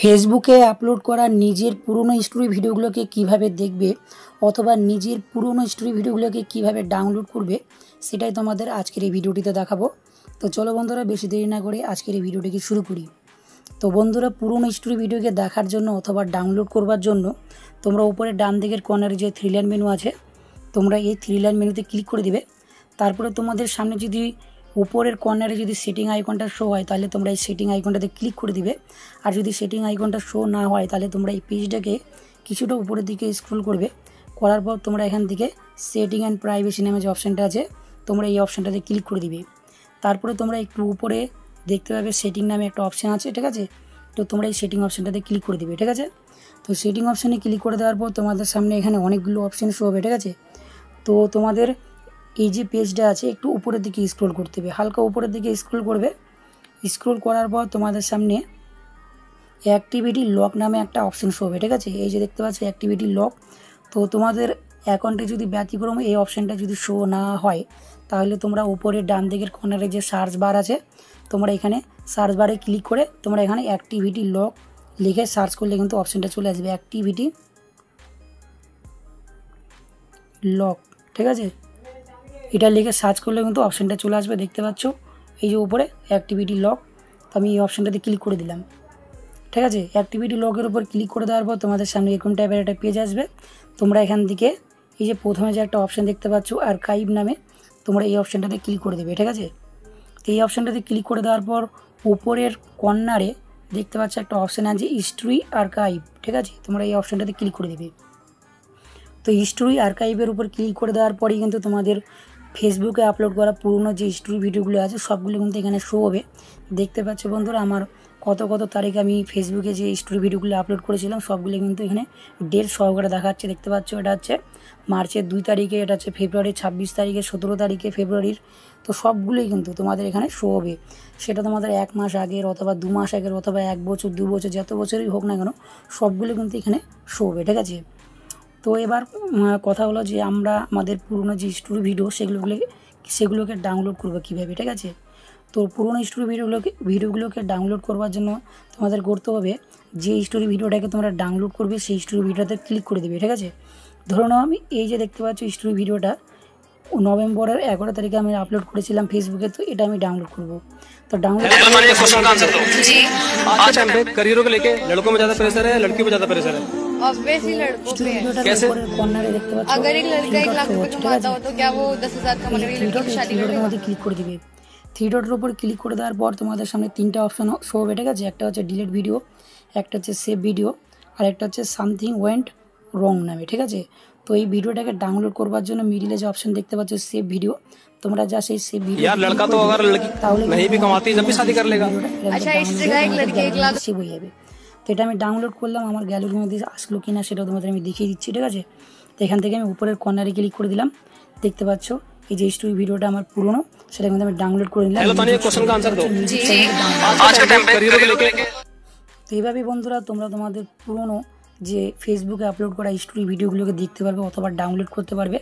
ফেসবুকে আপলোড করা নিজের পুরনো স্টোরি ভিডিওগুলোকে কিভাবে দেখবে অথবা নিজের পুরনো স্টোরি ভিডিওগুলোকে কিভাবে ডাউনলোড করবে সেটাই তোমাদের আজকের এই ভিডিওটিতে দেখাবো। তো চলো বন্ধুরা, বেশি দেরি না করে আজকের এই ভিডিওটিকে শুরু করি। তো বন্ধুরা, পুরনো স্টোরি ভিডিওকে দেখার জন্য অথবা ডাউনলোড করবার জন্য তোমরা উপরে ডান দিকের কর্নারে যে 3 লাইন মেনু আছে, তোমরা এই 3 লাইন মেনুতে ক্লিক করে দিবে। তারপরে তোমাদের সামনে যদি উপরের কর্নারে যদি সেটিং আইকনটা শো হয় তাহলে তোমরা এই সেটিং আইকনটাতে ক্লিক করে দিবে। আর যদি সেটিং আইকনটা শো না হয় তাহলে তোমরা এই পেজটাকে কিছুটা উপরের দিকে স্ক্রল করবে। করার পর তোমরা এখান থেকে সেটিং অ্যান্ড প্রাইভেসি নামে যে অপশানটা আছে, তোমরা এই অপশানটাতে ক্লিক করে দিবে। তারপরে তোমরা একটু উপরে দেখতে পাবে সেটিং নামে একটা অপশান আছে, ঠিক আছে? তো তোমরা এই সেটিং অপশানটাতে ক্লিক করে দিবে, ঠিক আছে? তো সেটিং অপশানে ক্লিক করে দেওয়ার পর তোমাদের সামনে এখানে অনেকগুলো অপশান শো হবে, ঠিক আছে? তো তোমাদের এই যে পেজটা আছে একটু উপরের দিকে স্ক্রল করতে হবে, হালকা উপরের দিকে স্ক্রল করবে। স্ক্রল করার পর তোমাদের সামনে অ্যাক্টিভিটি লক নামে একটা অপশান শো হবে, ঠিক আছে? এই যে দেখতে পাচ্ছ অ্যাক্টিভিটি লক। তো তোমাদের অ্যাকাউন্টে যদি ব্যতিক্রম এই অপশানটা যদি শো না হয় তাহলে তোমরা উপরে ডান দিকের কর্নারে যে সার্চ বার আছে, তোমরা এখানে সার্চ বারে ক্লিক করে তোমরা এখানে অ্যাক্টিভিটি লক লিখে সার্চ করলে কিন্তু অপশানটা চলে আসবে, অ্যাক্টিভিটি লক, ঠিক আছে? এটা লিখে সার্চ করলে কিন্তু অপশানটা চলে আসবে, দেখতে পাচ্ছ এই যে উপরে অ্যাক্টিভিটি লক। তো আমি এই অপশানটাতে ক্লিক করে দিলাম, ঠিক আছে? অ্যাক্টিভিটি লকের উপর ক্লিক করে দেওয়ার পর তোমাদের সামনে এরকম টাইপের একটা পেজ আসবে। তোমরা এখান থেকে এই যে প্রথমে যে একটা অপশান দেখতে পাচ্ছ আর্কাইভ নামে, তোমরা এই অপশানটাতে ক্লিক করে দেবে, ঠিক আছে? তো এই অপশানটাতে ক্লিক করে দেওয়ার পর উপরের কর্নারে দেখতে পাচ্ছ একটা অপশান আছে হিস্ট্রি আর্কাইভ, ঠিক আছে? তোমরা এই অপশানটাতে ক্লিক করে দেবে। তো হিস্ট্রি আর্কাইভের উপর ক্লিক করে দেওয়ার পরেই কিন্তু তোমাদের ফেসবুকে আপলোড করা পুরনো যে স্টোরি ভিডিওগুলো আছে সবগুলো কিন্তু এখানে শো হবে। দেখতে পাচ্ছ বন্ধুরা, আমার কত তারিখে আমি ফেসবুকে যে স্টোরি ভিডিওগুলো আপলোড করেছিলাম সবগুলো কিন্তু এখানে ডেট সহকারে দেখাচ্ছে, দেখতে পাচ্ছ। এটা হচ্ছে মার্চের 2 তারিখে, এটা হচ্ছে ফেব্রুয়ারির 26 তারিখে, 17 তারিখে ফেব্রুয়ারির। তো সবগুলোই কিন্তু তোমাদের এখানে শো হবে। সেটা তোমাদের 1 মাস আগের অথবা 2 মাস আগের অথবা 1 বছর 2 বছর যত বছরই হোক না কেন সবগুলো কিন্তু এখানে শো হবে, ঠিক আছে? তো এবার কথা হলো যে আমরা আমাদের পুরনো যে স্টোরি ভিডিও সেগুলোকে ডাউনলোড করবো কীভাবে, ঠিক আছে? তো পুরনো স্টোরি ভিডিওগুলোকে ডাউনলোড করবার জন্য তোমাদের করতে হবে যে স্টোরি ভিডিওটাকে তোমরা ডাউনলোড করবে সেই স্টোরি ভিডিওতে ক্লিক করে দেবে, ঠিক আছে? ধরো নাও আমি এই যে দেখতে পাচ্ছ স্টোরি ভিডিওটা নভেম্বরের 11 তারিখে আমি আপলোড করেছিলাম ফেসবুকে, তো এটা আমি ডাউনলোড করব। তো डाउनलोड आज टाइम पे करियरों को लेके लड़कों में ज्यादा प्रेशर है, लड़कियों में ज्यादा प्रेशर है? ऑब्वियसली लड़कों पे है। कैसे? अगर एक लड़का 1 लाख रुपए कमाता हो तो क्या वो 10,000 कमाने वाली लड़की से शादी करेगा? ক্লিক করে দিবে। 3 ডটের উপর ক্লিক করে দেওয়ার পর তোমাদের সামনে 3টা অপশন শো হবে, ঠিক আছে? একটা হচ্ছে ডিলিট ভিডিও, একটা হচ্ছে সেভ ভিডিও, আর একটা হচ্ছে সামথিং ওয়েন্ট রং নামে, ঠিক আছে? তো এই ভিডিওটাকে ডাউনলোড করবার জন্য মিডিলে যে অপশন দেখতে পাচ্ছ সেভ ভিডিও, তোমরা যা সেই সেভ ভিডিও यार लड़का तो अगर लड़की नहीं भी कमाती जब भी शादी कर लेगा। अच्छा, इस जगह एक लड़की 1 लाख সেভ হয়ে যাবে। তো এটা আমি ডাউনলোড করলাম, আমার গ্যালারির মধ্যে আসলো কিনা সেটা তোমাদের আমি দেখিয়ে দিচ্ছি, ঠিক আছে? তো এখান থেকে আমি উপরের কর্নারে ক্লিক করে দিলাম, দেখতে পাচ্ছ এই যে স্টোরি ভিডিওটা আমার পুরনো সেটা কিন্তু আমি ডাউনলোড করে নিলাম। हेलो तानिया, क्वेश्चन का आंसर दो। आज के टाइम पे करियरों को लेके তো এইভাবে বন্ধুরা তোমরা তোমাদের পুরনো যে ফেসবুকে আপলোড করা স্টোরি ভিডিওগুলোকে দেখতে পারবে অথবা ডাউনলোড করতে পারবে।